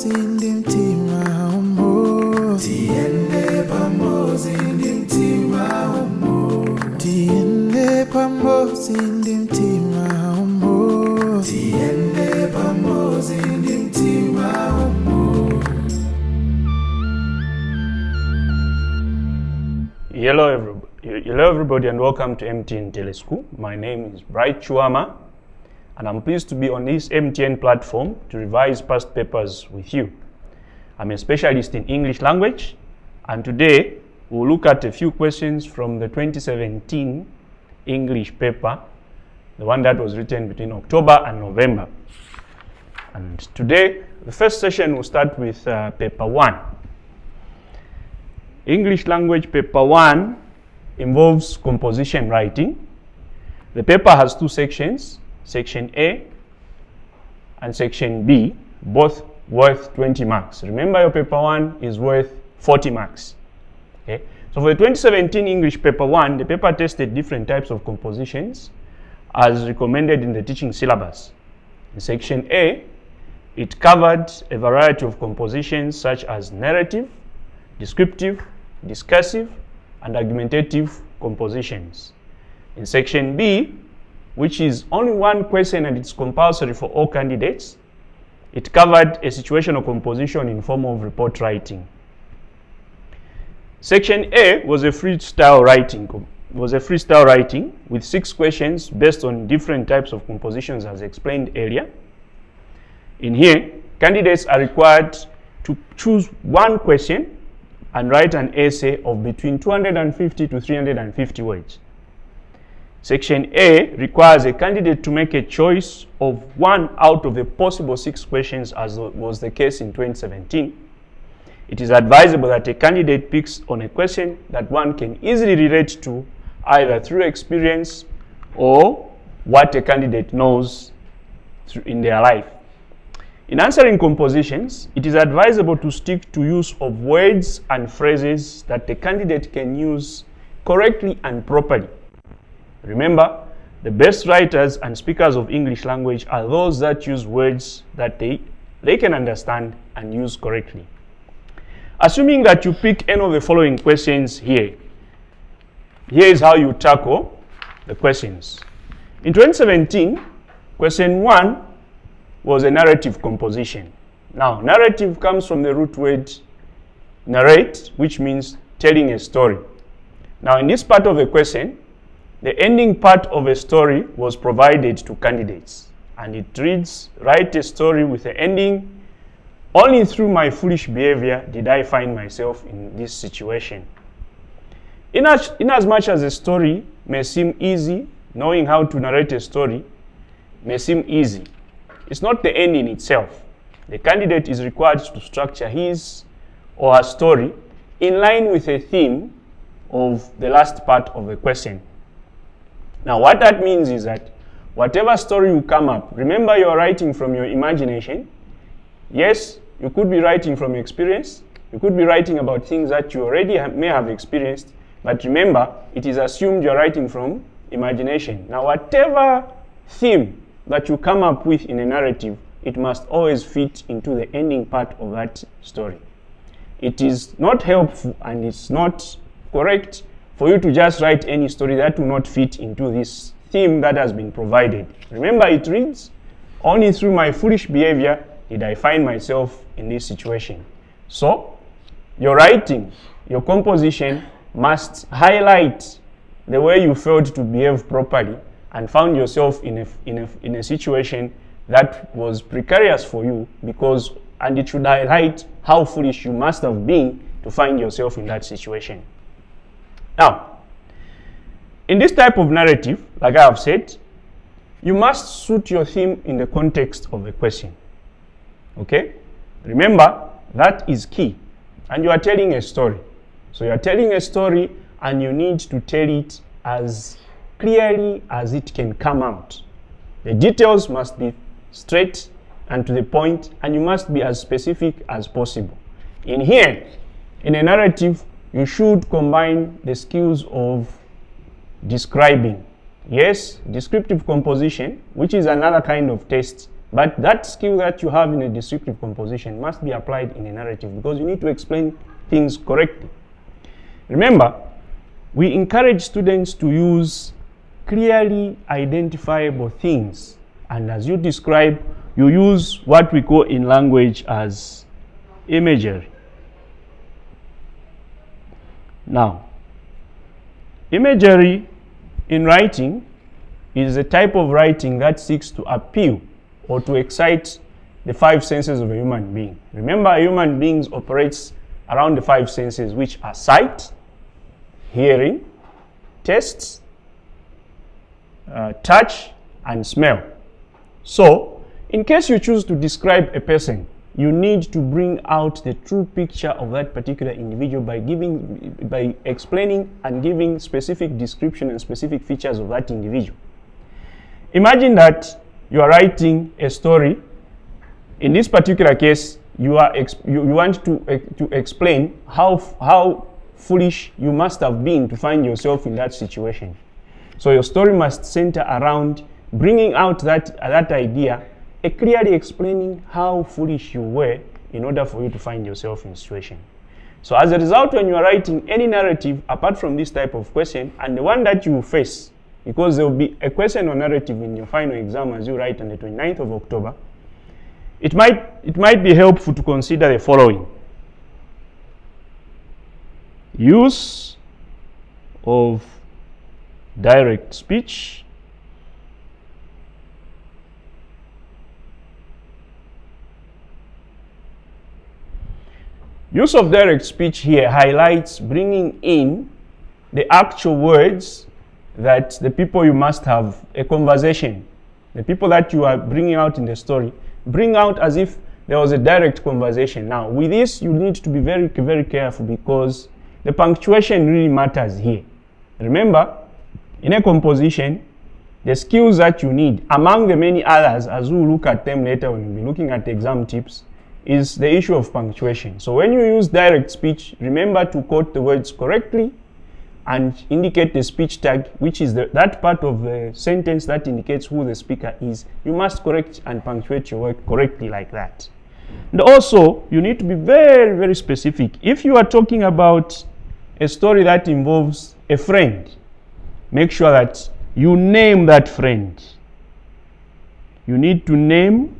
sindi mtima umo. Tiende pamodzi ndi mtima umo. Tiende pamodzi ndi mtima umo. Tiende pamodzi ndi mtima umo. Hello everybody and welcome to MTN Teleschool. My name is Chiwama and I'm pleased to be on this MTN platform to revise past papers with you. I'm a specialist in English language and today we'll look at a few questions from the 2017 English paper, the one that was written between October and November. And today the first session will start with paper 1. English language paper 1 involves composition writing. The paper has two sections, section A and section B, both worth 20 marks. Remember, your paper 1 is worth 40 marks. Okay? So for the 2017 English paper 1, the paper tested different types of compositions as recommended in the teaching syllabus. In section A, it covered a variety of compositions such as narrative, descriptive, discursive, and argumentative compositions. In section B, which is only one question and it's compulsory for all candidates, it covered a situational composition in form of report writing. Section A was a freestyle writing with 6 questions based on different types of compositions as explained earlier. In here, candidates are required to choose one question and write an essay of between 250 to 350 words. Section A requires a candidate to make a choice of one out of the possible 6 questions, as was the case in 2017. It is advisable that a candidate picks on a question that one can easily relate to, either through experience or what a candidate knows in their life. In answering compositions, it is advisable to stick to use of words and phrases that the candidate can use correctly and properly. Remember, the best writers and speakers of English language are those that use words that they can understand and use correctly. Assuming that you pick any of the following questions here is how you tackle the questions. In 2017, question 1 was a narrative composition. Now, narrative comes from the root word narrate, which means telling a story. Now, in this part of the question, the ending part of a story was provided to candidates, and it reads, write a story with the ending, only through my foolish behavior did I find myself in this situation. In as much as a story may seem easy, knowing how to narrate a story may seem easy, it's not the end in itself. The candidate is required to structure his or her story in line with a theme of the last part of the question. Now, what that means is that whatever story you come up, remember you're writing from your imagination. Yes, you could be writing from experience. You could be writing about things that you already may have experienced. But remember, it is assumed you're writing from imagination. Now, whatever theme that you come up with in a narrative, it must always fit into the ending part of that story. It is not helpful and it's not correct for you to just write any story that will not fit into this theme that has been provided. Remember, it reads, only through my foolish behavior did I find myself in this situation. So, your writing, your composition must highlight the way you failed to behave properly and found yourself in a situation that was precarious for you, and it should highlight how foolish you must have been to find yourself in that situation. Now, in this type of narrative, like I have said, you must suit your theme in the context of the question. Okay? Remember, that is key. And you are telling a story. So you are telling a story and you need to tell it as clearly as it can come out. The details must be straight and to the point, and you must be as specific as possible. In here, in a narrative, you should combine the skills of describing. Yes, descriptive composition, which is another kind of test But that skill that you have in a descriptive composition must be applied in a narrative because you need to explain things correctly. Remember, we encourage students to use clearly identifiable things. And as you describe, you use what we call in language as imagery. Now, imagery in writing is a type of writing that seeks to appeal or to excite the 5 senses of a human being. Remember, a human being operates around the 5 senses, which are sight, hearing, taste, touch, and smell. So, in case you choose to describe a person, you need to bring out the true picture of that particular individual by explaining and giving specific description and specific features of that individual. Imagine that you are writing a story. In this particular case, you want to explain how foolish you must have been to find yourself in that situation. So your story must center around bringing out that idea, clearly explaining how foolish you were in order for you to find yourself in a situation. So as a result, when you are writing any narrative apart from this type of question, and the one that you face, because there will be a question or narrative in your final exam as you write on the 29th of October, it might be helpful to consider the following. Use of direct speech, use of direct speech here highlights bringing in the actual words that the people you must have a conversation, the people that you are bringing out in the story, bring out as if there was a direct conversation. Now, with this, you need to be very, very careful because the punctuation really matters here. Remember, in a composition, the skills that you need, among the many others, as we'll look at them later when we'll be looking at exam tips, is the issue of punctuation. So when you use direct speech, remember to quote the words correctly and indicate the speech tag, which is that part of the sentence that indicates who the speaker is. You must correct and punctuate your work correctly like that. And also, you need to be very, very specific. If you are talking about a story that involves a friend, make sure that you name that friend. You need to name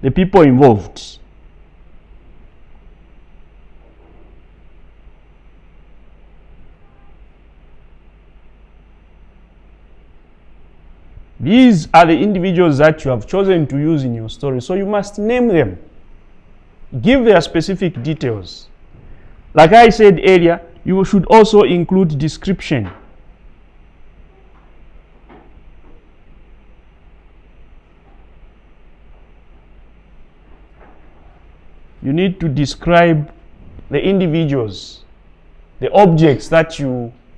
the people involved. These are the individuals that you have chosen to use in your story, so you must name them. Give their specific details. Like I said earlier, you should also include description. You need to describe the individuals, the objects that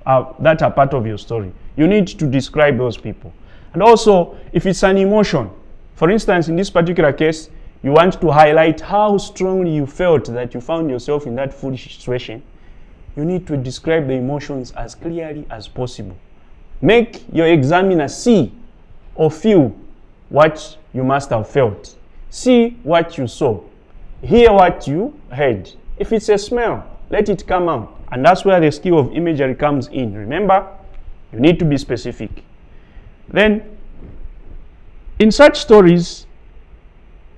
are part of your story. You need to describe those people. And also, if it's an emotion, for instance, in this particular case, you want to highlight how strongly you felt that you found yourself in that foolish situation, you need to describe the emotions as clearly as possible. Make your examiner see or feel what you must have felt. See what you saw. Hear what you heard. If it's a smell, let it come out. And that's where the skill of imagery comes in. Remember, you need to be specific. Then, in such stories,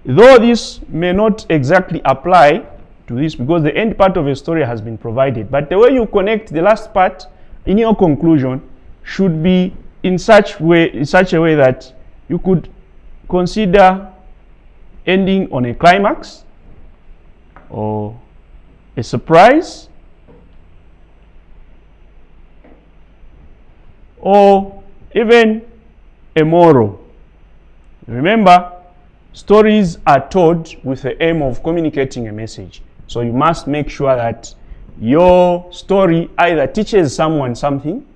though this may not exactly apply to this because the end part of a story has been provided, but the way you connect the last part in your conclusion should be in such a way that you could consider ending on a climax or a surprise or even a moral. Remember, stories are told with the aim of communicating a message. So you must make sure that your story either teaches someone something,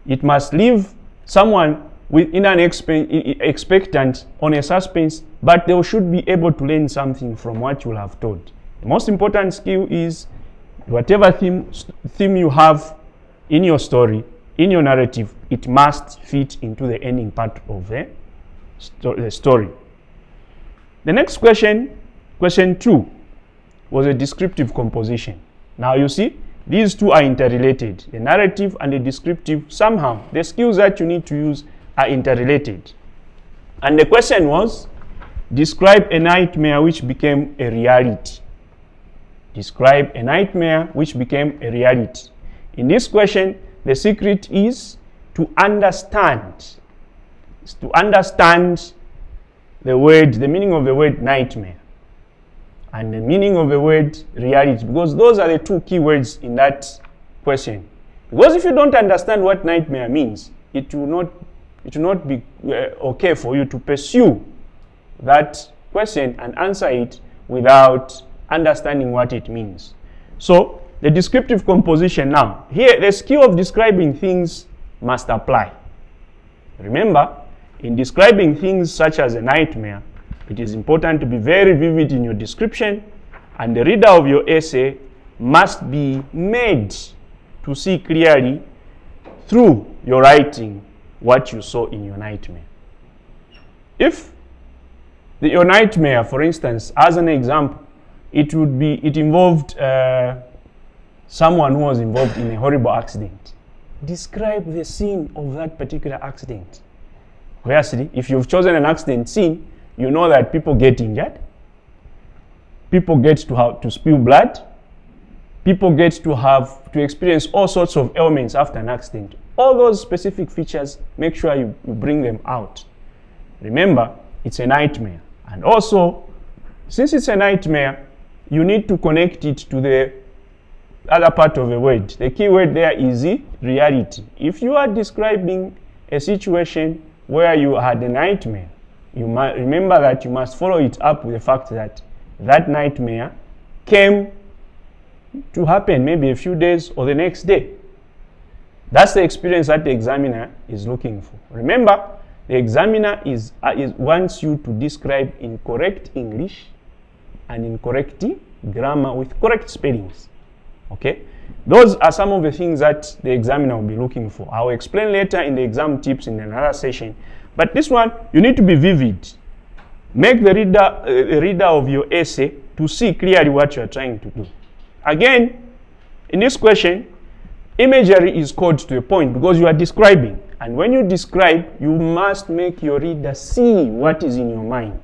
it must leave someone in an expectant on a suspense, but they should be able to learn something from what you have told. The most important skill is whatever theme you have in your story, in your narrative, it must fit into the ending part of the story. The next question, question 2, was a descriptive composition. Now you see, these two are interrelated. The narrative and the descriptive, somehow, the skills that you need to use are interrelated. And the question was, describe a nightmare which became a reality. Describe a nightmare which became a reality. In this question, the secret is to understand. It's to understand the meaning of the word nightmare and the meaning of the word reality, because those are the two key words in that question. Because if you don't understand what nightmare means, it will not be okay for you to pursue that question and answer it without understanding what it means. So the descriptive composition now, here the skill of describing things must apply. Remember, in describing things such as a nightmare, it is important to be very vivid in your description, and the reader of your essay must be made to see clearly through your writing what you saw in your nightmare. If your nightmare, for instance, as an example, it involved someone who was involved in a horrible accident. Describe the scene of that particular accident. Obviously, if you've chosen an accident scene, you know that people get injured, people get to spill blood, people get to experience all sorts of ailments after an accident. All those specific features, make sure you bring them out. Remember, it's a nightmare. And also, since it's a nightmare, you need to connect it to the other part of the word. The key word there is reality. If you are describing a situation where you had a nightmare, you must remember that you must follow it up with the fact that that nightmare came to happen maybe a few days or the next day. That's the experience that the examiner is looking for. Remember, the examiner wants you to describe in correct English and in correct grammar with correct spellings. Okay? Those are some of the things that the examiner will be looking for. I'll explain later in the exam tips in another session. But this one, you need to be vivid. Make the reader of your essay to see clearly what you are trying to do. Again, in this question, imagery is called to a point because you are describing. And when you describe, you must make your reader see what is in your mind.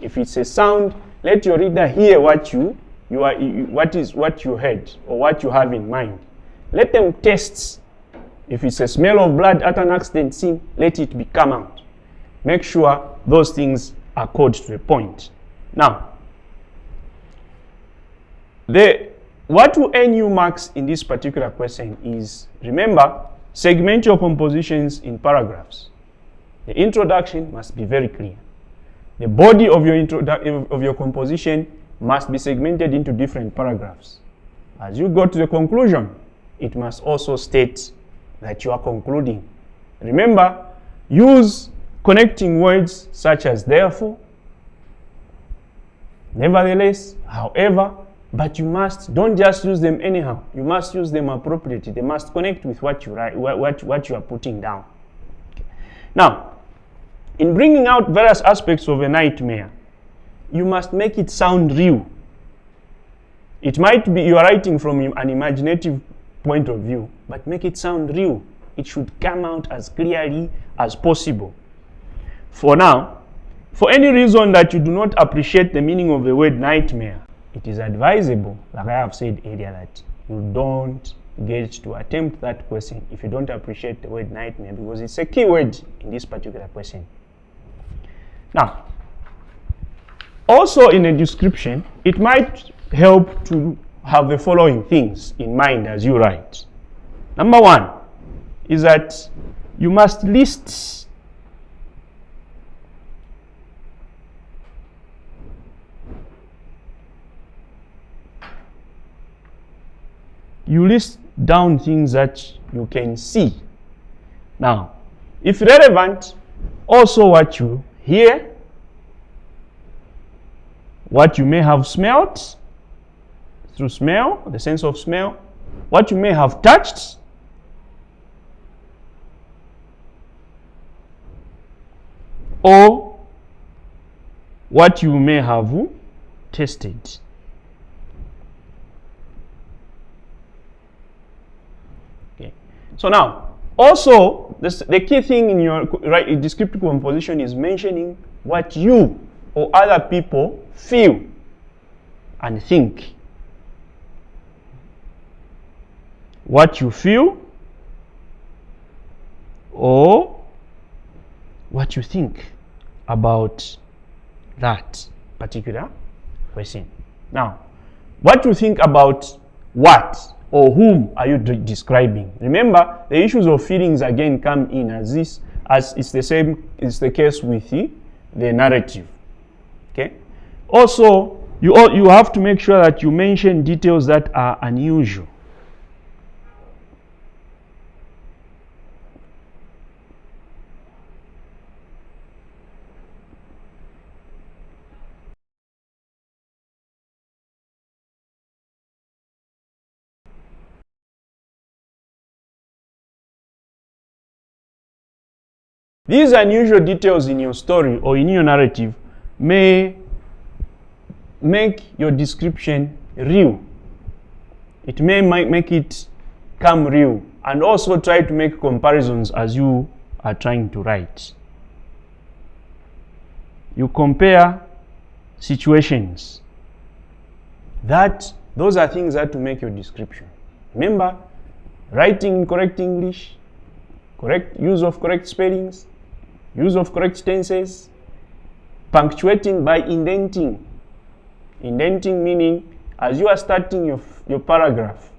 If it's a sound, let your reader hear what you heard or what you have in mind. Let them taste. If it's a smell of blood at an accident scene, let it come out. Make sure those things are called to a point. Now, what will earn you marks in this particular question is, remember, segment your compositions in paragraphs. The introduction must be very clear. The body of your composition must be segmented into different paragraphs. As you go to the conclusion, it must also state that you are concluding. Remember, use connecting words such as therefore, nevertheless, however, but don't just use them anyhow. You must use them appropriately. They must connect with what you write, what you are putting down. Okay. Now, in bringing out various aspects of a nightmare, you must make it sound real. It might be you are writing from an imaginative point of view, but make it sound real. It should come out as clearly as possible. For now, for any reason that you do not appreciate the meaning of the word nightmare, it is advisable, like I have said earlier, that you don't get to attempt that question if you don't appreciate the word nightmare, because it's a key word in this particular question. Now, also in a description, it might help to have the following things in mind as you write. Number one is that you must list down things that you can see. Now, if relevant, also what you hear, what you may have smelt through smell, the sense of smell, what you may have touched, or what you may have tested. Okay. So now, also, the key thing in your descriptive composition is mentioning what you or other people feel and think. What you feel or what you think about that particular question. Now, what you think about what or whom are you describing? Remember, the issues of feelings again come in as it's the case with the narrative. Okay. Also, you have to make sure that you mention details that are unusual. These unusual details in your story or in your narrative may make your description real. It may make it come real, and also try to make comparisons as you are trying to write. You compare situations. Those are things that will make your description. Remember, writing in correct English, correct use of correct spellings, use of correct tenses, punctuating by indenting. Indenting meaning, as you are starting your paragraph,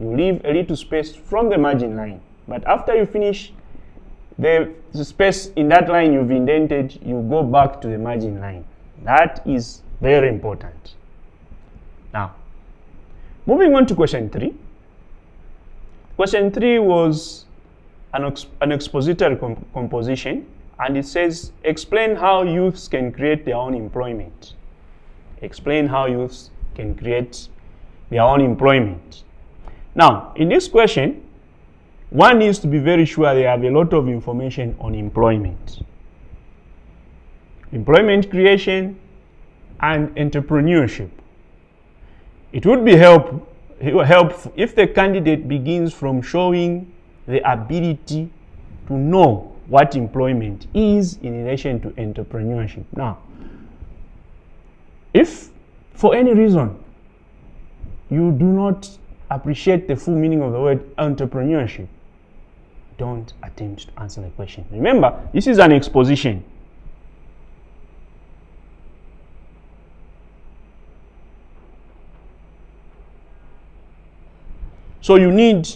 you leave a little space from the margin line. But after you finish the space in that line you've indented, you go back to the margin line. That is very important. Now, moving on to question 3. Question 3 was an expository composition, and it says, explain how youths can create their own employment. Explain how youths can create their own employment. Now, in this question, one needs to be very sure they have a lot of information on employment. Employment creation and entrepreneurship. It would be helpful if the candidate begins from showing the ability to know what employment is in relation to entrepreneurship. Now, if for any reason you do not appreciate the full meaning of the word entrepreneurship, don't attempt to answer the question. Remember, this is an exposition. So you need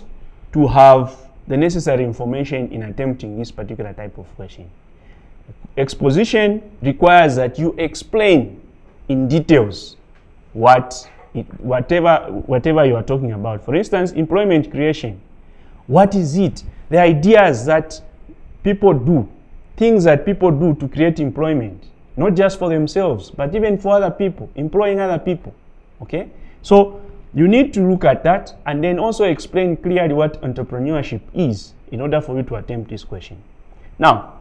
to have the necessary information in attempting this particular type of question. Exposition requires that you explain in details whatever you are talking about. For instance, employment creation. What is it? The ideas that people do, things that people do to create employment, not just for themselves, but even for other people, employing other people. Okay? So you need to look at that and then also explain clearly what entrepreneurship is in order for you to attempt this question. Now,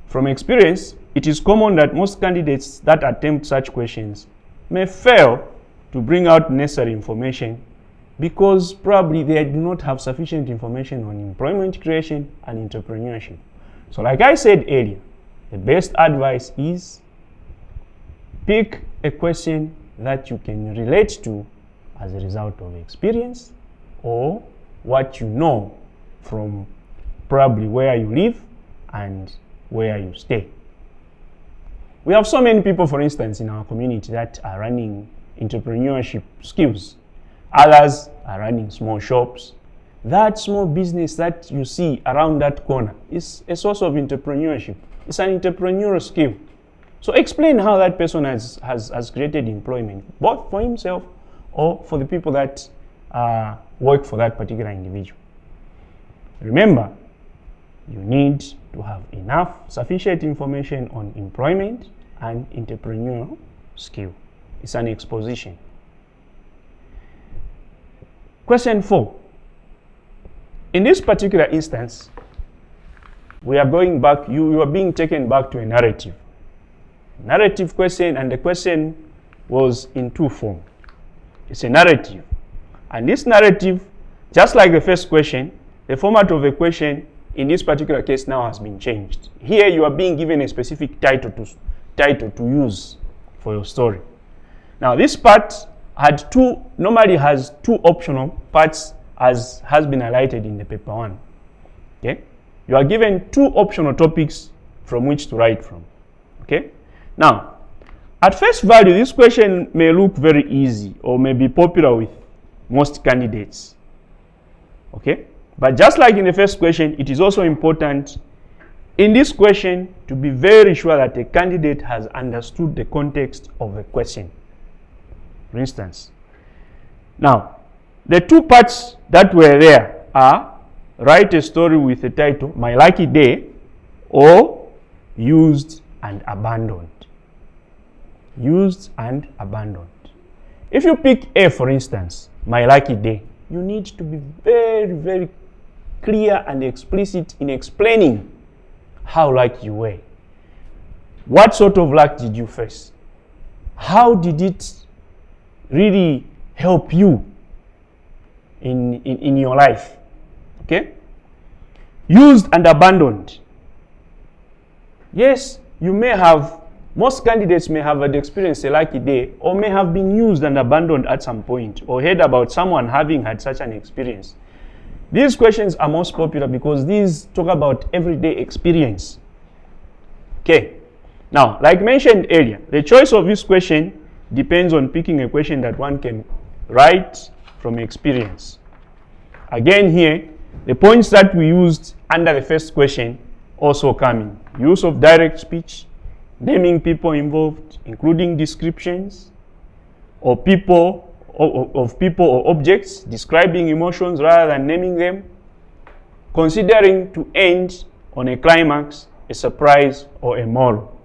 from experience, it is common that most candidates that attempt such questions may fail to bring out necessary information because probably they do not have sufficient information on employment creation and entrepreneurship. So like I said earlier, the best advice is pick a question that you can relate to as a result of experience or what you know from probably where you live and where you stay. We have so many people, for instance, in our community that are running entrepreneurship skills. Others are running small shops. That small business that you see around that corner is a source of entrepreneurship. It's an entrepreneurial skill. So explain how that person has created employment, both for himself or for the people that work for that particular individual. Remember, you need to have sufficient information on employment and entrepreneurial skill. It's an exposition. Question 4. In this particular instance, we are going back, you are being taken back to a narrative. narrative question, and the question was in two forms. It's a narrative. And this narrative, just like the first question, the format of the question in this particular case now has been changed. Here you are being given a specific title to use for your story. Now this part normally has two optional parts, as has been highlighted in the paper 1. Okay? You are given two optional topics from which to write from. Okay? Now, at first value, this question may look very easy or may be popular with most candidates. Okay? But just like in the first question, it is also important in this question to be very sure that a candidate has understood the context of the question. For instance, now, the two parts that were there are write a story with the title, My Lucky Day, or Used and Abandoned. Used and abandoned. If you pick A, for instance, My Lucky Day, you need to be very, very clear and explicit in explaining how lucky you were. What sort of luck did you face? How did it really help you in your life? Okay? Used and abandoned. Yes, most candidates may have experienced a lucky day, or may have been used and abandoned at some point, or heard about someone having had such an experience. These questions are most popular because these talk about everyday experience. Okay. Now, like mentioned earlier, the choice of this question depends on picking a question that one can write from experience. Again here, the points that we used under the first question also come in. Use of direct speech, naming people involved, including descriptions of people or objects, describing emotions rather than naming them, considering to end on a climax, a surprise, or a moral.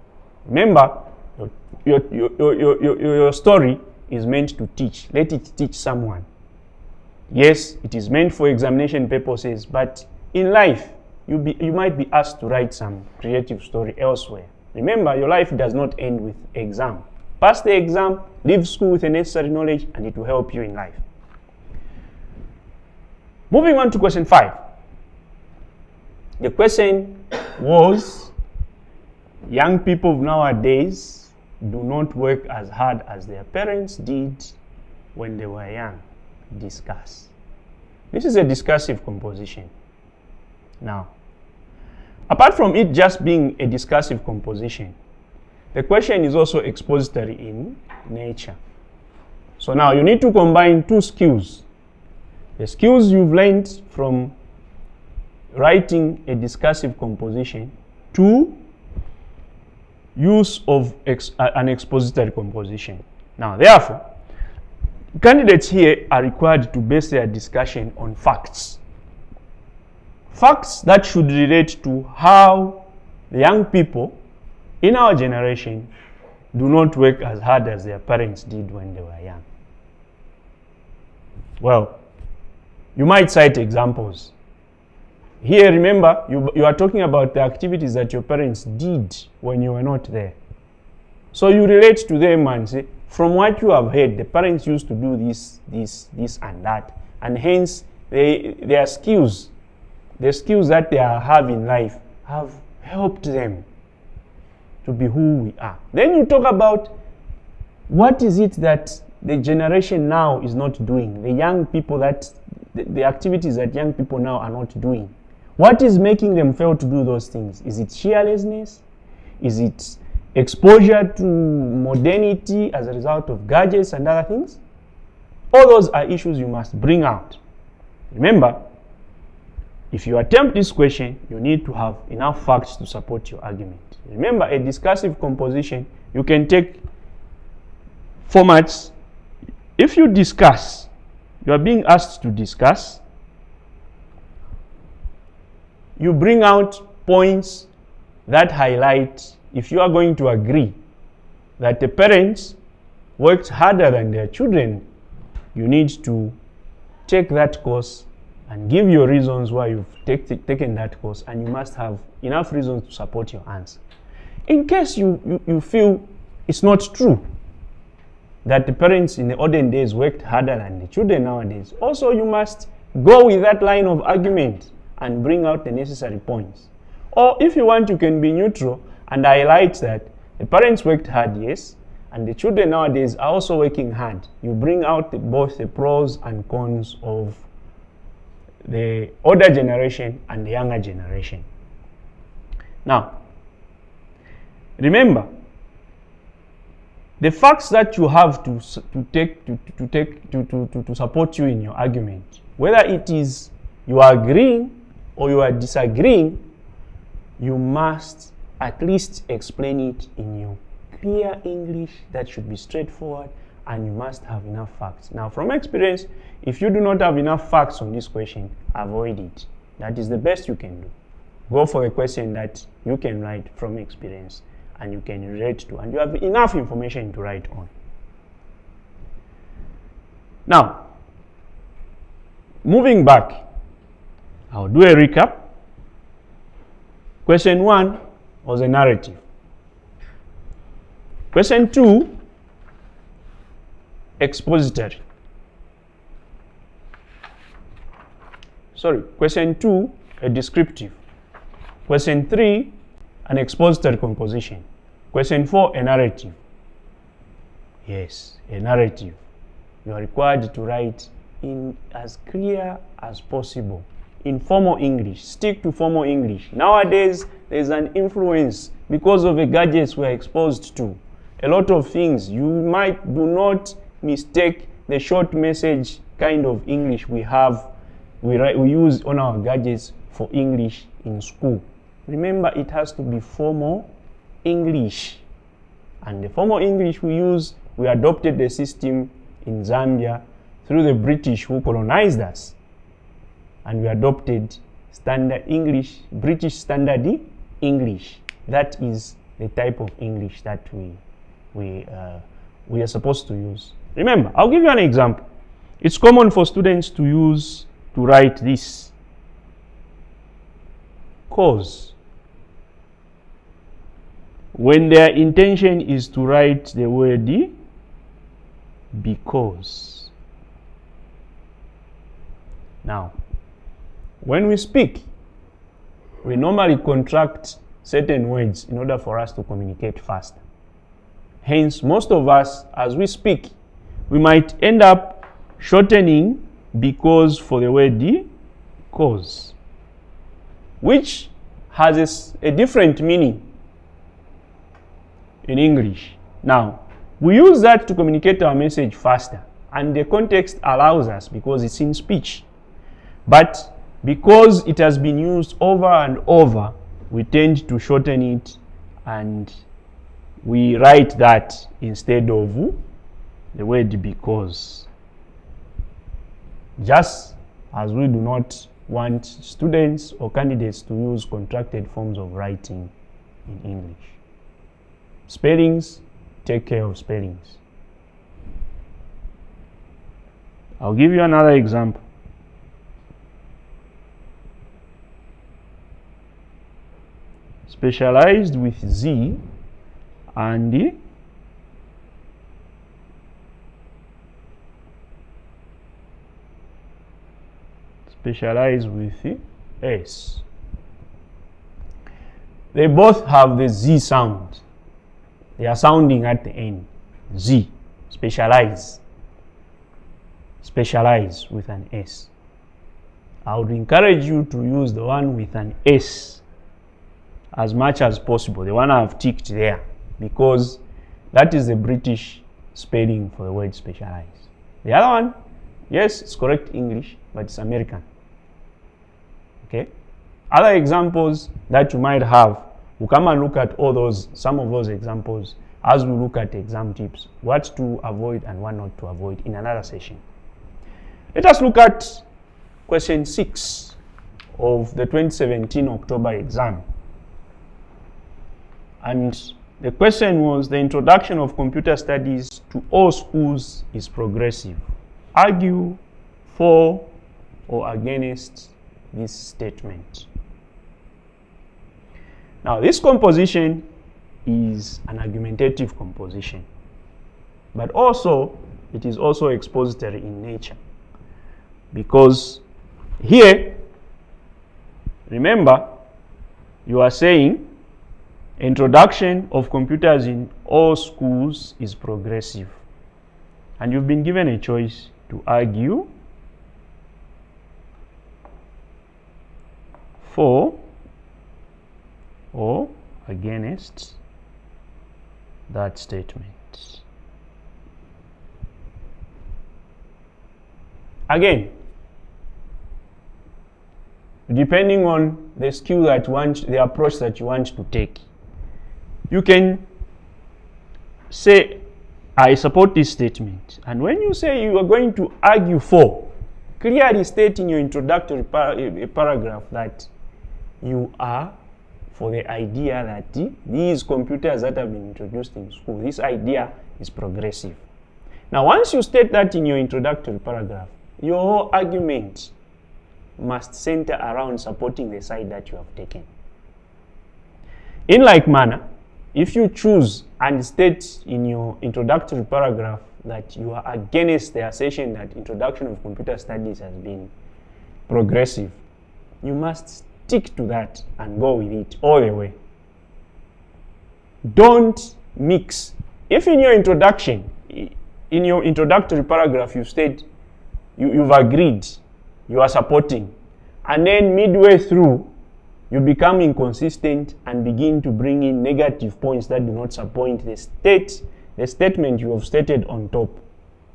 Remember, your story is meant to teach. Let it teach someone. Yes, it is meant for examination purposes, but in life, you might be asked to write some creative story elsewhere. Remember, your life does not end with exam. Pass the exam, leave school with the necessary knowledge, and it will help you in life. Moving on to question 5. The question was, young people nowadays do not work as hard as their parents did when they were young. Discuss. This is a discursive composition. Now, apart from it just being a discursive composition, the question is also expository in nature. So now you need to combine two skills. The skills you've learned from writing a discursive composition to use of an expository composition. Now, therefore, candidates here are required to base their discussion on facts. Facts that should relate to how the young people in our generation do not work as hard as their parents did when they were young. Well, you might cite examples. Here, remember, you are talking about the activities that your parents did when you were not there. So you relate to them and say, from what you have heard, the parents used to do this, and that. And hence, their skills, the skills that they have in life, have helped them to be who we are. Then you talk about what is it that the generation now is not doing, the young people the activities that young people now are not doing. What is making them fail to do those things? Is it carelessness? Is it exposure to modernity as a result of gadgets and other things? All those are issues you must bring out. Remember, if you attempt this question, you need to have enough facts to support your argument. Remember, a discursive composition, you can take formats. If you discuss, you are being asked to discuss, you bring out points that highlight, if you are going to agree that the parents worked harder than their children, you need to take that course and give your reasons why you've taken that course, and you must have enough reasons to support your answer. In case you feel it's not true that the parents in the olden days worked harder than the children nowadays, also you must go with that line of argument and bring out the necessary points. Or if you want, you can be neutral and highlight that the parents worked hard, yes, and the children nowadays are also working hard. You bring out both the pros and cons of the older generation and the younger generation. Now, remember, the facts that you have to support you in your argument, whether it is you are agreeing or you are disagreeing, you must at least explain it in your clear English that should be straightforward, and you must have enough facts. Now, from experience, if you do not have enough facts on this question, avoid it. That is the best you can do. Go for a question that you can write from experience and you can relate to, and you have enough information to write on. Now, moving back, I'll do a recap. Question 1 was a narrative. Question 2, expository. Question 2, a descriptive. Question 3, an expository composition. Question 4, a narrative. Yes, a narrative. You are required to write in as clear as possible in formal English. Stick to formal English. Nowadays, there's an influence because of the gadgets we are exposed to. A lot of things. You do not mistake the short message kind of English we use on our gadgets for English in school. Remember, it has to be formal English. And the formal English we use, we adopted the system in Zambia through the British who colonized us. And we adopted standard English, British standard English. That is the type of English that we are supposed to use. Remember, I'll give you an example. It's common for students to write this. Cause. When their intention is to write the word because. Now, when we speak, we normally contract certain words in order for us to communicate faster. Hence, most of us, as we speak, we might end up shortening because for the word cause, which has a different meaning in English. Now, we use that to communicate our message faster, and the context allows us because it's in speech. But because it has been used over and over, we tend to shorten it and we write that instead of the word because. Just as we do not want students or candidates to use contracted forms of writing in English. Spellings, take care of spellings. I'll give you another example. Specialized with Z and specialized with S. They both have the Z sound. They are sounding at the end. Z, specialize. Specialize with an S. I would encourage you to use the one with an S as much as possible, the one I've ticked there, because that is the British spelling for the word specialize. The other one, yes, it's correct English, but it's American. Okay? Other examples that you might have, we'll come and look at some of those examples as we look at exam tips, what to avoid and what not to avoid in another session. Let us look at question 6 of the 2017 October exam. And the question was, the introduction of computer studies to all schools is progressive. Argue for or against this statement. Now, this composition is an argumentative composition, but also it is also expository in nature, because here, remember, you are saying introduction of computers in all schools is progressive, and you've been given a choice to argue for or against that statement. Again, depending on the skill that you want, the approach that you want to take, you can say, I support this statement. And when you say you are going to argue for, clearly state in your introductory paragraph that you are for the idea that these computers that have been introduced in school, this idea is progressive. Now, once you state that in your introductory paragraph, your whole argument must center around supporting the side that you have taken. In like manner, if you choose and state in your introductory paragraph that you are against the assertion that introduction of computer studies has been progressive, you must stick to that and go with it all the way. Don't mix. If in your introduction, in your introductory paragraph, you state you've agreed, you are supporting, and then midway through, you become inconsistent and begin to bring in negative points that do not support the statement you have stated on top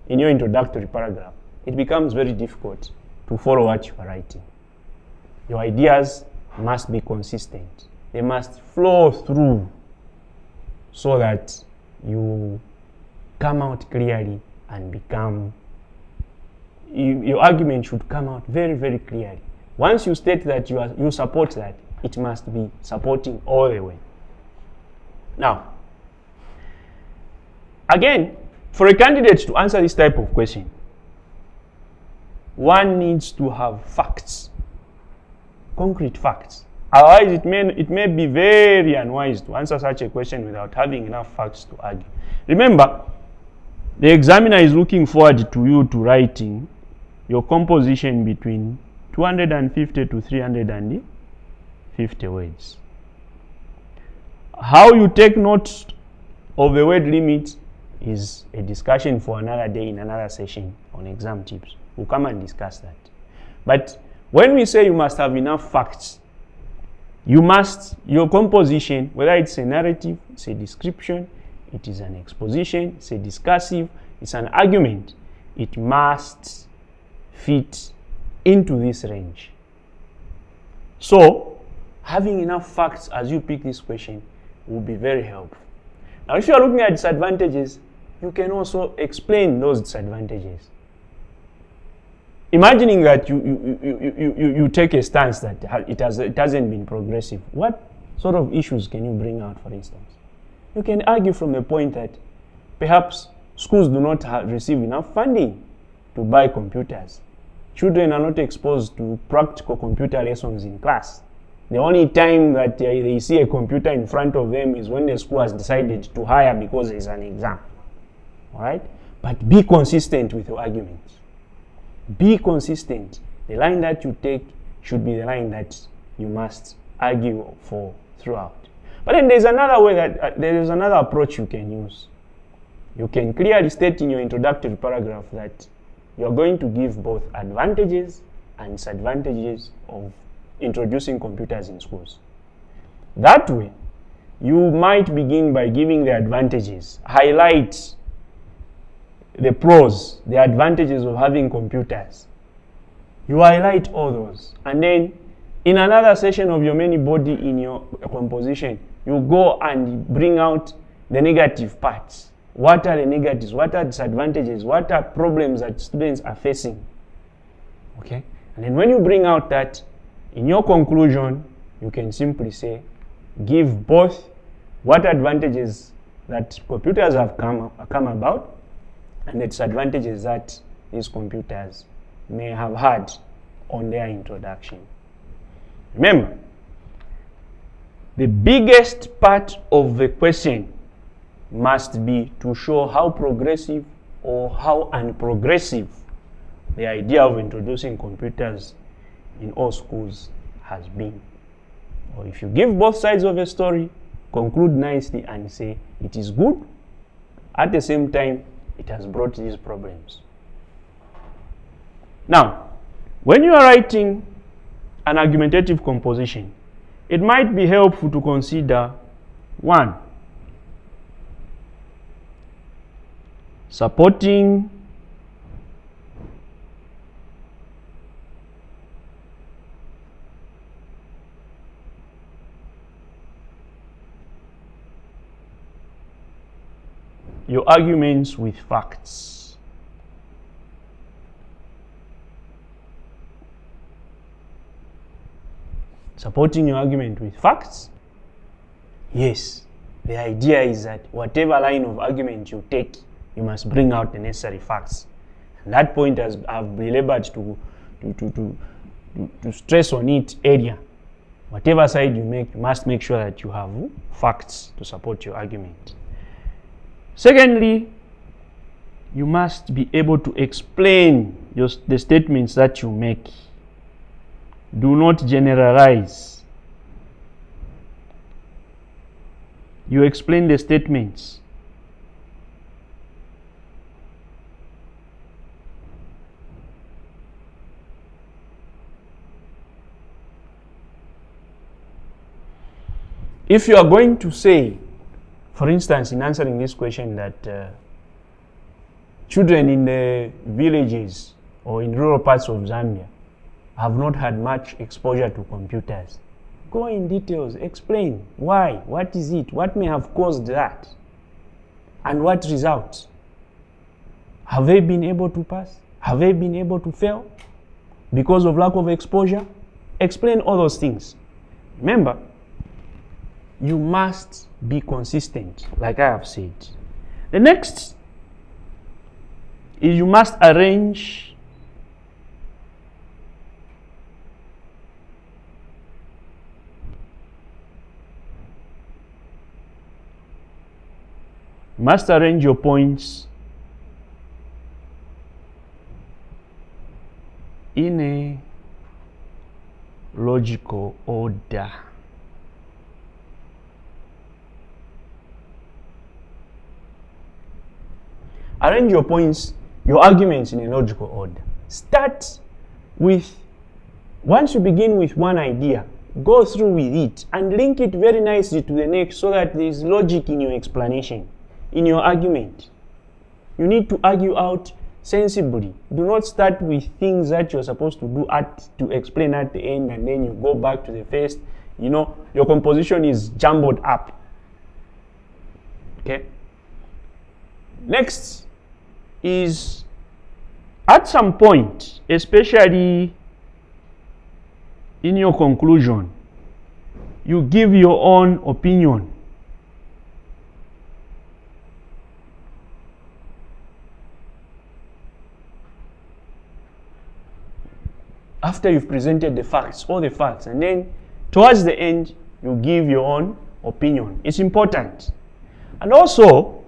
in your introductory paragraph, it becomes very difficult to follow what you are writing. Your ideas must be consistent. They must flow through so that you come out clearly and become, your argument should come out very, very clearly. Once you state that you support that, it must be supporting all the way. Now, again, for a candidate to answer this type of question, one needs to have facts, concrete facts. Otherwise, it may be very unwise to answer such a question without having enough facts to argue. Remember, the examiner is looking forward to you to writing your composition between 250 to 350 words. How you take note of the word limit is a discussion for another day in another session on exam tips. We'll come and discuss that. But when we say you must have enough facts, your composition, whether it's a narrative, it's a description, it is an exposition, it's a discursive, it's an argument, it must fit into this range. So, having enough facts as you pick this question will be very helpful. Now, if you are looking at disadvantages, you can also explain those disadvantages. Imagining that you take a stance that it hasn't been progressive, what sort of issues can you bring out, for instance? You can argue from the point that perhaps schools do not receive enough funding to buy computers. Children are not exposed to practical computer lessons in class. The only time that they see a computer in front of them is when the school has decided to hire because there is an exam. All right? But be consistent with your arguments. Be consistent. The line that you take should be the line that you must argue for throughout. But then there's another way there is another approach you can use. You can clearly state in your introductory paragraph that you are going to give both advantages and disadvantages of introducing computers in schools. That way, you might begin by giving the advantages, highlight the pros, the advantages of having computers. You highlight all those. And then, in another session of your main body in your composition, you go and bring out the negative parts. What are the negatives? What are disadvantages? What are problems that students are facing? Okay? And then when you bring out that, in your conclusion, you can simply say, give both what advantages that computers have come about and the disadvantages that these computers may have had on their introduction. Remember, The biggest part of the question must be to show how progressive or how unprogressive the idea of introducing computers in all schools has been. Or if you give both sides of a story, conclude nicely and say it is good, at the same time it has brought these problems. Now, when you are writing an argumentative composition, it might be helpful to consider 1. Supporting your arguments with facts. Supporting your argument with facts? Yes. The idea is that whatever line of argument you take, you must bring out the necessary facts. And that point has I've belabored to stress on it earlier. Whatever side you make, you must make sure that you have facts to support your argument. Secondly, you must be able to explain the statements that you make. Do not generalize. You explain the statements. If you are going to say, for instance, in answering this question that children in the villages or in rural parts of Zambia have not had much exposure to computers, go in details, explain why, what is it, what may have caused that, and what results. Have they been able to pass? Have they been able to fail because of lack of exposure? Explain all those things. Remember, you must be consistent, like I have said. The next is you must arrange your points in a logical order. Arrange your points, your arguments in a logical order. Start with, once you begin with one idea, go through with it and link it very nicely to the next so that there is logic in your explanation, in your argument. You need to argue out sensibly. Do not start with things that you're supposed to do to explain at the end and then you go back to the first. You know, your composition is jumbled up. Okay? Next is, at some point, especially in your conclusion, you give your own opinion. After you've presented the facts, all the facts, and then towards the end, you give your own opinion. It's important. And also,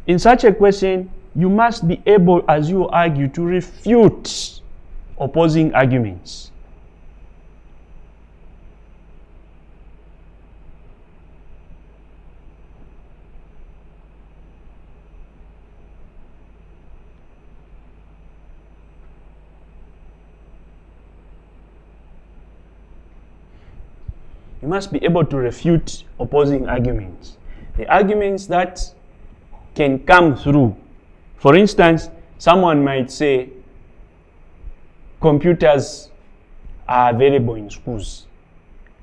in such a question, you must be able, as you argue, to refute opposing arguments. You must be able to refute opposing arguments. The arguments that can come through. For instance, someone might say computers are available in schools.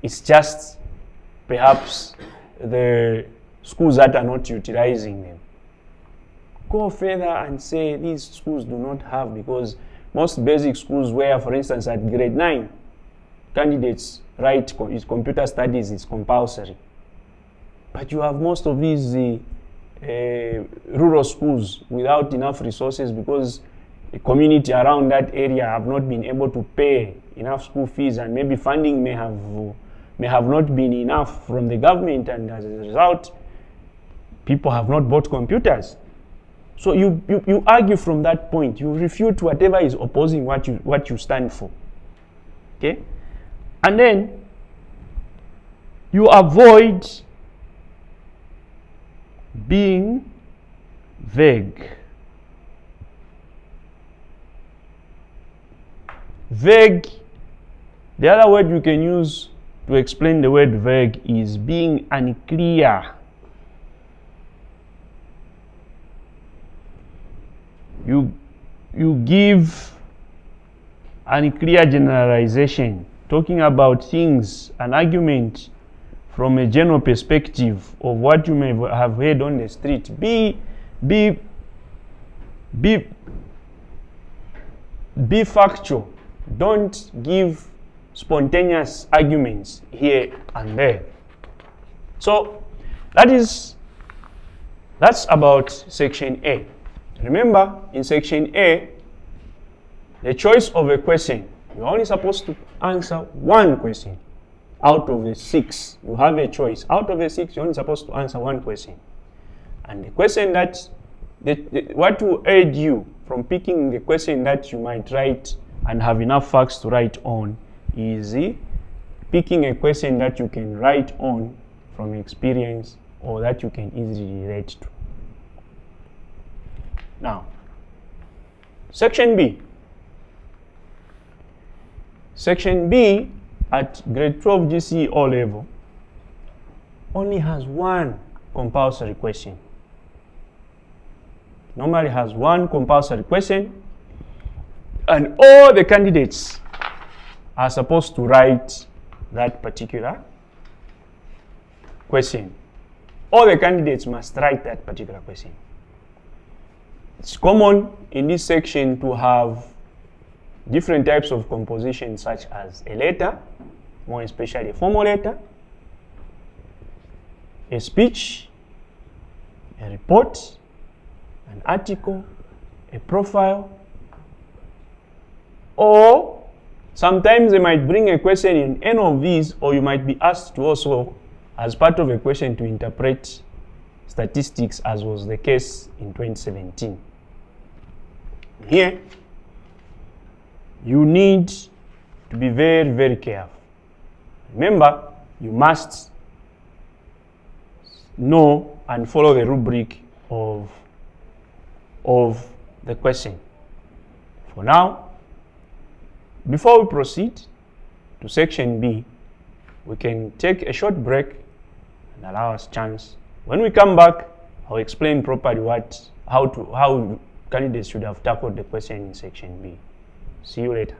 It's just perhaps the schools that are not utilizing them. Go further and say these schools do not have, because most basic schools where, for instance, at grade 9, candidates write computer studies is compulsory. But you have most of these rural schools without enough resources because the community around that area have not been able to pay enough school fees, and maybe funding may have may have not been enough from the government, and as a result, people have not bought computers. So you argue from that point. You refute whatever is opposing what you stand for. Okay? And then you avoid being vague. Vague, the other word you can use to explain the word vague is being unclear. You give unclear generalization, talking about things, an argument from a general perspective of what you may have heard on the street. Be factual. Don't give spontaneous arguments here and there. So that's about section A. Remember, in section A, the choice of a question, you're only supposed to answer one question out of the 6. You have a choice. Out of the 6, you're only supposed to answer one question. And the question that, what will aid you from picking the question that you might write and have enough facts to write on is picking a question that you can write on from experience or that you can easily relate to. Now, section B. Section B at grade 12 GCE O level only has one compulsory question. Normally has one compulsory question, and all the candidates are supposed to write that particular question. All the candidates must write that particular question. It's common in this section to have different types of composition, such as a letter, more especially a formal letter, a speech, a report, an article, a profile, or sometimes they might bring a question in any of these, or you might be asked to also, as part of a question, to interpret statistics, as was the case in 2017. Here, you need to be very, very careful. Remember, you must know and follow the rubric of the question. For now, before we proceed to section B, we can take a short break and allow us chance. When we come back, I'll explain properly how candidates should have tackled the question in section B. See you later.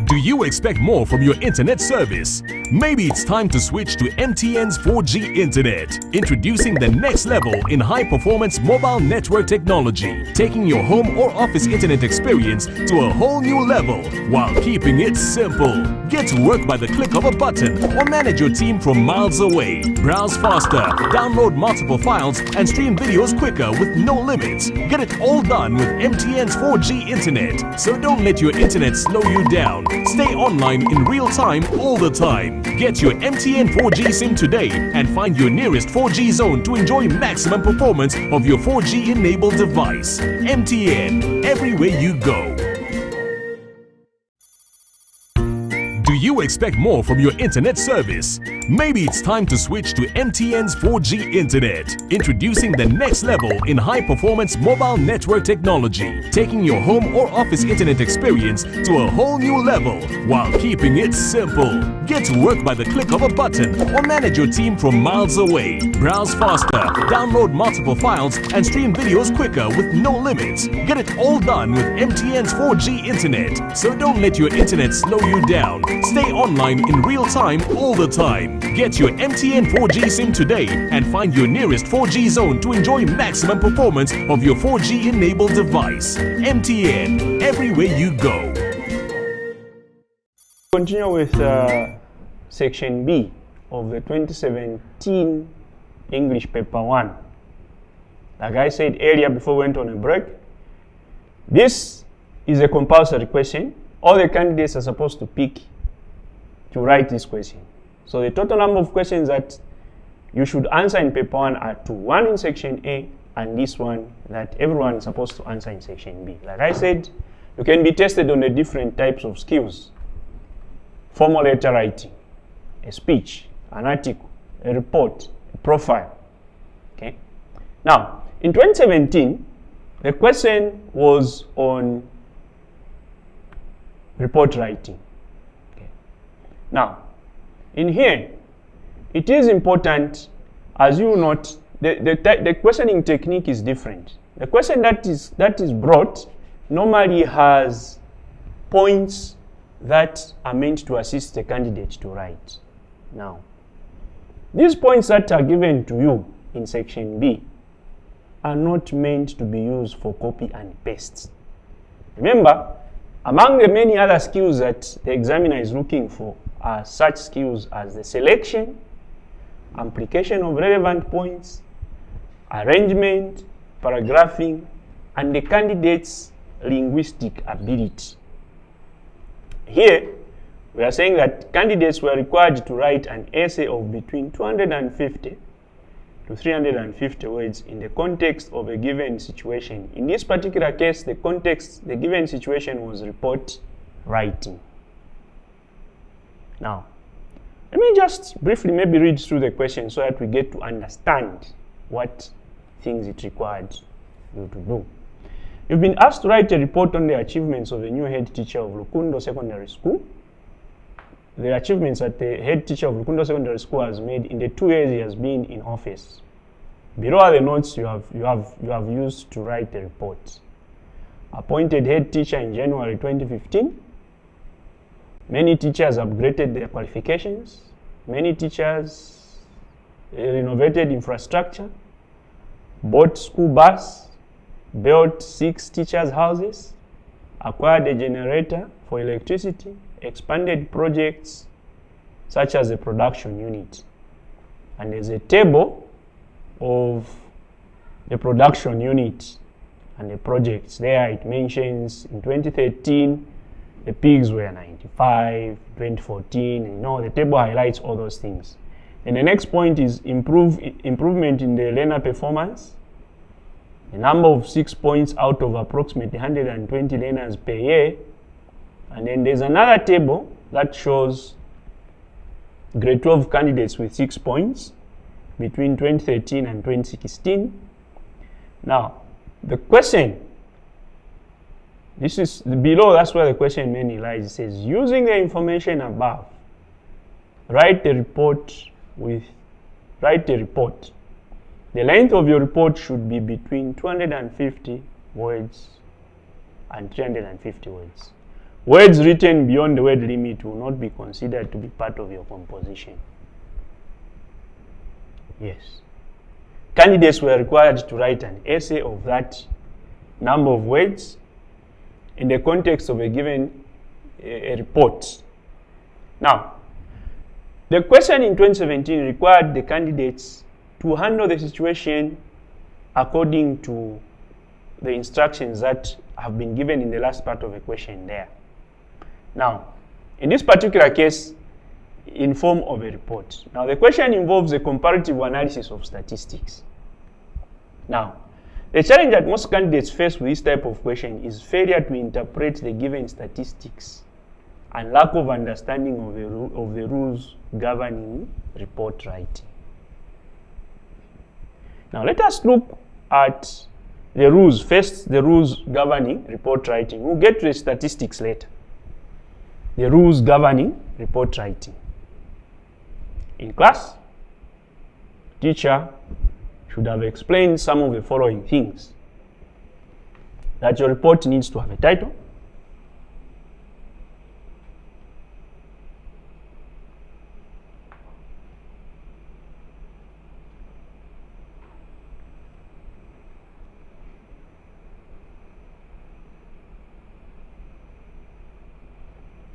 Do you expect more from your internet service? Maybe it's time to switch to MTN's 4G internet. Introducing the next level in high-performance mobile network technology, taking your home or office internet experience to a whole new level while keeping it simple. Get to work by the click of a button or manage your team from miles away. Browse faster, download multiple files, and stream videos quicker with no limits. Get it all done with MTN's 4G internet. So don't let your internet slow you down. Stay online in real time all the time. Get your MTN 4G SIM today and find your nearest 4G zone to enjoy maximum performance of your 4G enabled device. MTN, everywhere you go. Do you expect more from your internet service? Maybe it's time to switch to MTN's 4G internet. Introducing the next level in high-performance mobile network technology, taking your home or office internet experience to a whole new level while keeping it simple. Get to work by the click of a button or manage your team from miles away. Browse faster, download multiple files, and stream videos quicker with no limits. Get it all done with MTN's 4G internet. So don't let your internet slow you down. Stay online in real time all the time. Get your MTN 4G SIM today and find your nearest 4G zone to enjoy maximum performance of your 4G enabled device. MTN, everywhere you go. Continue with section B of the 2017 English paper 1. Like I said earlier before we went on a break, this is a compulsory question. All the candidates are supposed to pick to write this question. So the total number of questions that you should answer in paper 1 are 2. 1 in section A and this one that everyone is supposed to answer in section B. Like I said, you can be tested on the different types of skills. Formal letter writing, a speech, an article, a report, a profile. Okay. Now, in 2017, the question was on report writing. Okay. Now, in here, it is important, as you note, the questioning technique is different. The question that is brought normally has points that are meant to assist the candidate to write. Now, these points that are given to you in section B are not meant to be used for copy and paste. Remember, among the many other skills that the examiner is looking for are such skills as the selection, application of relevant points, arrangement, paragraphing, and the candidate's linguistic ability. Here, we are saying that candidates were required to write an essay of between 250 to 350 words in the context of a given situation. In this particular case, the given situation was report writing. Now, let me just briefly maybe read through the question so that we get to understand what things it required you to do. You've been asked to write a report on the achievements of a new head teacher of Lukundo Secondary School. The achievements that the head teacher of Lukundo Secondary School has made in the 2 years he has been in office. Below are the notes you have used to write the report. Appointed head teacher in January 2015. Many teachers upgraded their qualifications. Many teachers renovated infrastructure, bought school bus, built 6 teachers' houses, acquired a generator for electricity, expanded projects such as a production unit. And there's a table of the production unit and the projects. There it mentions in 2013 the pigs were 95, 2014, and the table highlights all those things. And the next point is improvement in the learner performance. A number of 6 points out of approximately 120 learners per year. And then there's another table that shows grade 12 candidates with 6 points between 2013 and 2016. Now, the question, this is below, that's where the question mainly lies. It says, using the information above, write a report. The length of your report should be between 250 words and 350 words. Words written beyond the word limit will not be considered to be part of your composition. Yes. Candidates were required to write an essay of that number of words in the context of a given report. Now, the question in 2017 required the candidates to handle the situation according to the instructions that have been given in the last part of the question there. Now, in this particular case, in form of a report. Now, the question involves a comparative analysis of statistics. Now, the challenge that most candidates face with this type of question is failure to interpret the given statistics and lack of understanding of the rules governing report writing. Now, let us look at the rules. First, the rules governing report writing. We'll get to the statistics later. The rules governing report writing. In class, teacher should have explained some of the following things. That your report needs to have a title,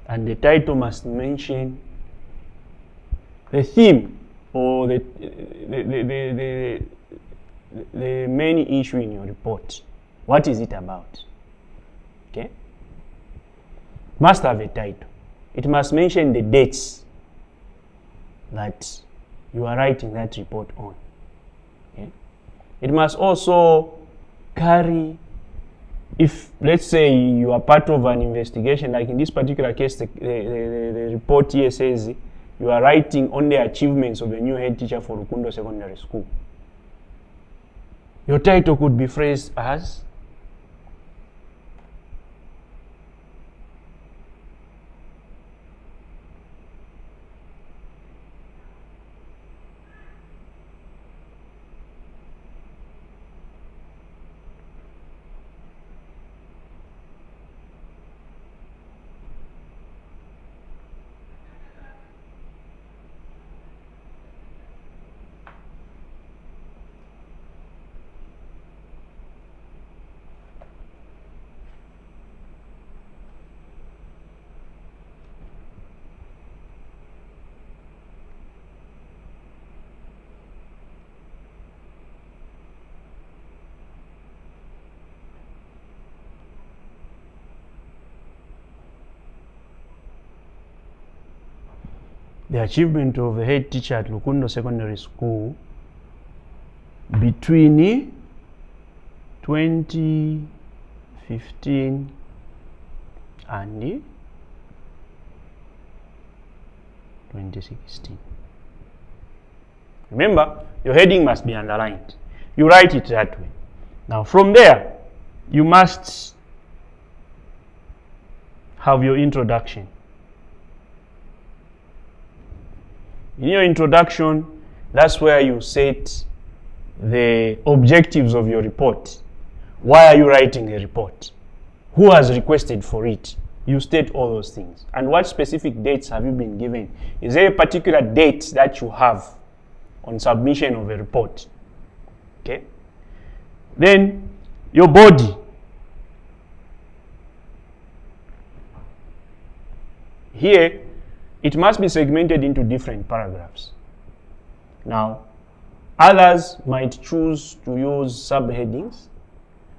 and the title must mention the theme or the main issue in your report. What is it about? Okay. Must have a title. It must mention the dates that you are writing that report on. Okay? It must also carry, if let's say you are part of an investigation, like in this particular case, the report here says you are writing on the achievements of a new head teacher for Rukundo Secondary School. Your title could be phrased as the achievement of a head teacher at Rukundo Secondary School between 2015 and 2016. Remember, your heading must be underlined. You write it that way. Now from there, you must have your introduction. In your introduction, that's where you set the objectives of your report. Why are you writing a report? Who has requested for it? You state all those things. And what specific dates have you been given? Is there a particular date that you have on submission of a report? Okay. Then your body. Here, it must be segmented into different paragraphs. Now, others might choose to use subheadings,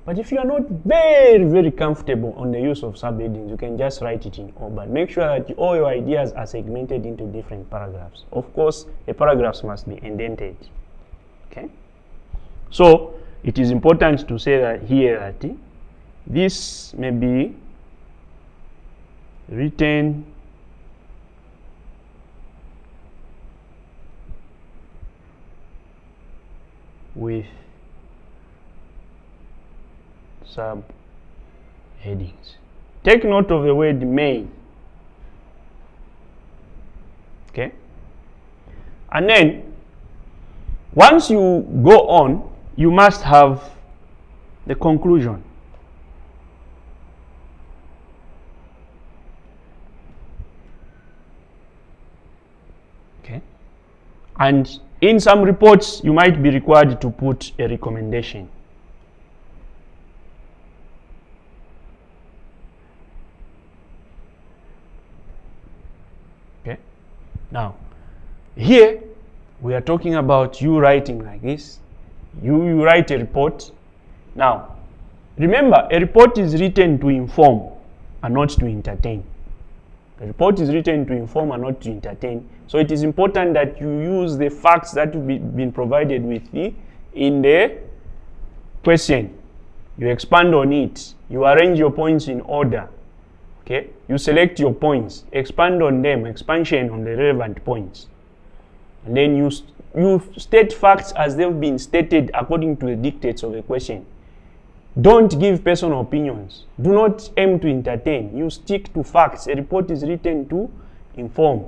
but if you are not very comfortable on the use of subheadings, you can just write it in all, but make sure that all your ideas are segmented into different paragraphs. Of course, the paragraphs must be indented. Okay? So, it is important to say that here that this may be written with subheadings. Take note of the word may. Okay? And then, once you go on, you must have the conclusion. Okay? And in some reports, you might be required to put a recommendation. Okay? Now, here, we are talking about you writing like this. You write a report. Now, remember, a report is written to inform and not to entertain. A report is written to inform and not to entertain. So it is important that you use the facts that have been provided with you in the question. You expand on it. You arrange your points in order. Okay? You select your points. Expand on them. Expansion on the relevant points. And then you state facts as they've been stated according to the dictates of the question. Don't give personal opinions. Do not aim to entertain. You stick to facts. A report is written to inform.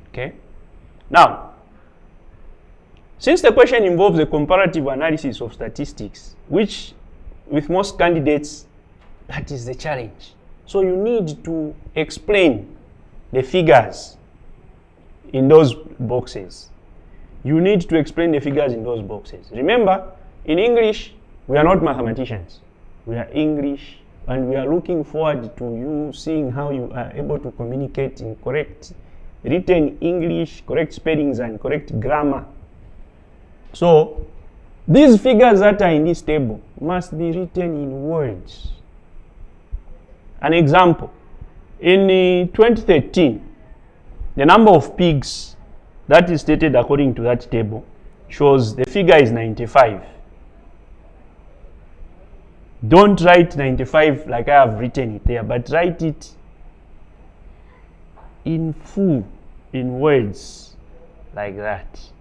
Okay? Now, since the question involves a comparative analysis of statistics, which with most candidates, that is the challenge. So you need to explain the figures in those boxes. You need to explain the figures in those boxes. Remember, in English, we are not mathematicians. We are English, and we are looking forward to you seeing how you are able to communicate in correct written English, correct spellings, and correct grammar. So, these figures that are in this table must be written in words. An example, in 2013, the number of pigs that is stated according to that table shows the figure is 95. Don't write 95 like I have written it there, but write it in full, in words, like that.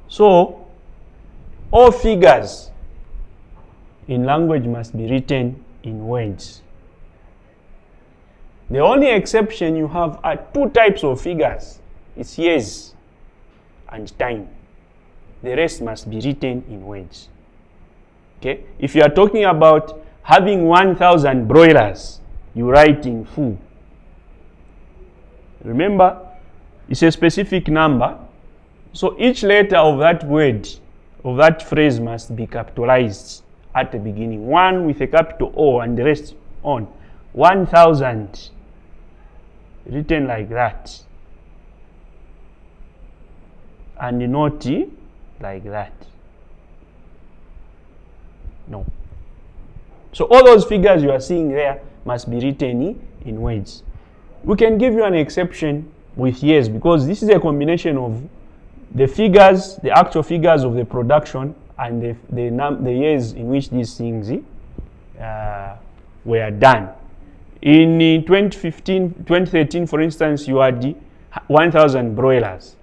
So, all figures in language must be written in words. The only exception you have are two types of figures. It's years and time. The rest must be written in words. Okay? If you are talking about having 1,000 broilers, you write in full. Remember, it's a specific number. So each letter of that word, of that phrase must be capitalized at the beginning. One with a capital O and the rest on. 1,000. Written like that. And the not like that. No. So all those figures you are seeing there must be written in words. We can give you an exception with years because this is a combination of the figures, the actual figures of the production and the years in which these things were done. In 2013, for instance, you had 1,000 broilers.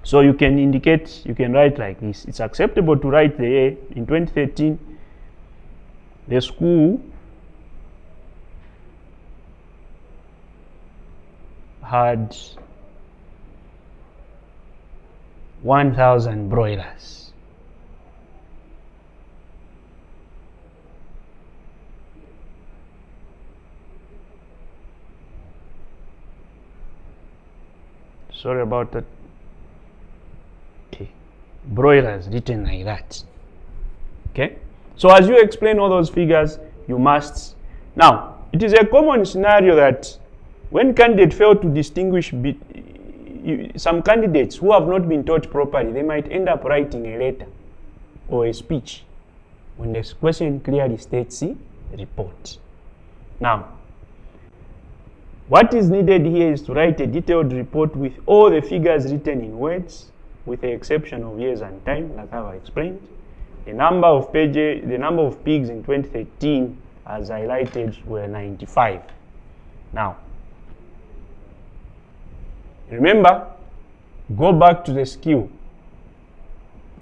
So you can indicate, you can write like this. It's acceptable to write the year. In 2013, the school had 1,000 broilers. Sorry about that. Okay. Broilers written like that. Okay. So as you explain all those figures, you must. Now, it is a common scenario that when candidates fail to distinguish some candidates who have not been taught properly, they might end up writing a letter or a speech when the question clearly states report. Now, what is needed here is to write a detailed report with all the figures written in words, with the exception of years and time, like I have explained. The number of pages, the number of pigs in 2013, as highlighted, were 95. Now, remember, go back to the skill.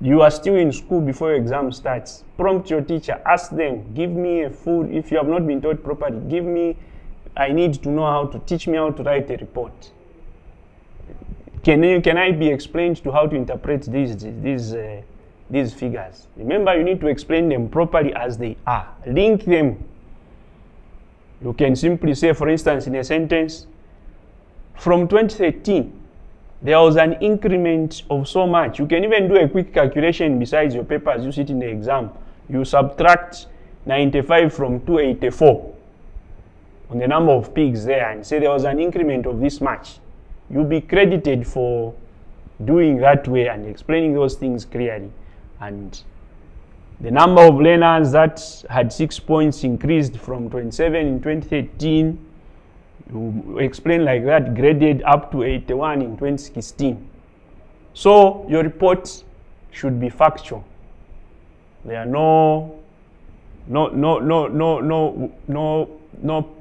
You are still in school before your exam starts. Prompt your teacher, ask them, give me a food. If you have not been taught properly, give me, I need to know how to, teach me how to write a report. Can I be explained to how to interpret these figures? Remember, you need to explain them properly as they are. Link them. You can simply say, for instance, in a sentence, from 2013, there was an increment of so much. You can even do a quick calculation besides your papers you sit in the exam. You subtract 95 from 284 on the number of pigs there and say there was an increment of this much. You'll be credited for doing that way and explaining those things clearly. And the number of learners that had 6 points increased from 27 in 2013. You explain like that, graded up to 81 in 2016. So your report should be factual. There are no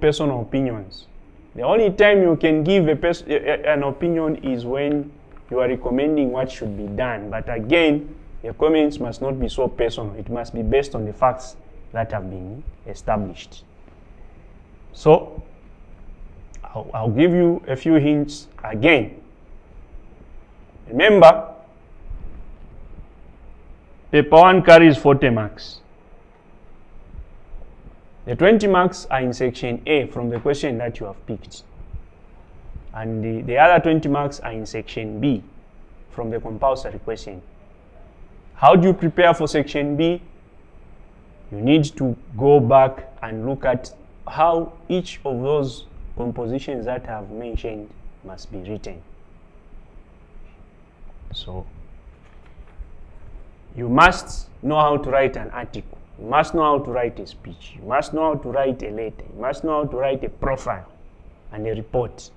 personal opinions. The only time you can give an opinion is when you are recommending what should be done. But again, your comments must not be so personal. It must be based on the facts that have been established. So, I'll give you a few hints again. Remember, paper 1 carries 40 marks. The 20 marks are in section A from the question that you have picked. And the other 20 marks are in section B from the compulsory question. How do you prepare for section B? You need to go back and look at how each of those compositions that I have mentioned must be written. So, you must know how to write an article. You must know how to write a speech. You must know how to write a letter. You must know how to write a profile and a report.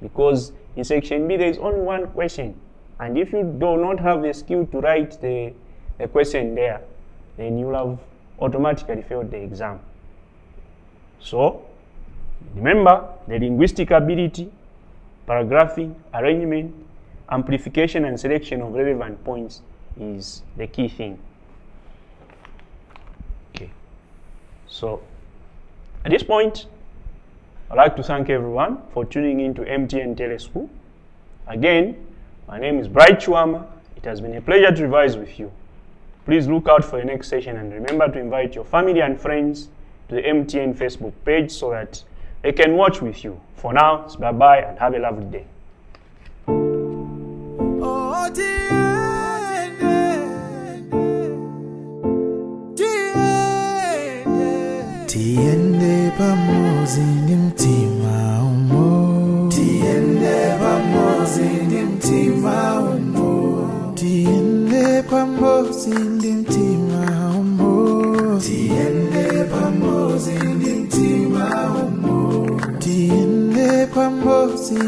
because in section B there is only one question, and if you do not have the skill to write the question there, then you will have automatically failed the exam. So remember, the linguistic ability, paragraphing, arrangement, amplification and selection of relevant points is the key thing. Okay. So at this point, I'd like to thank everyone for tuning in to MTN Teleschool. Again, my name is Bright Chiwama. It has been a pleasure to revise with you. Please look out for the next session and remember to invite your family and friends to the MTN Facebook page so that they can watch with you. For now, it's bye-bye and have a lovely day. Tiende pamoja ndi mtima umo. Tiende pamoja ndi mtima umo. Tiende pamoja ndi mtima umo. Tiende pamoja ndi mtima umo. Tiende pamoja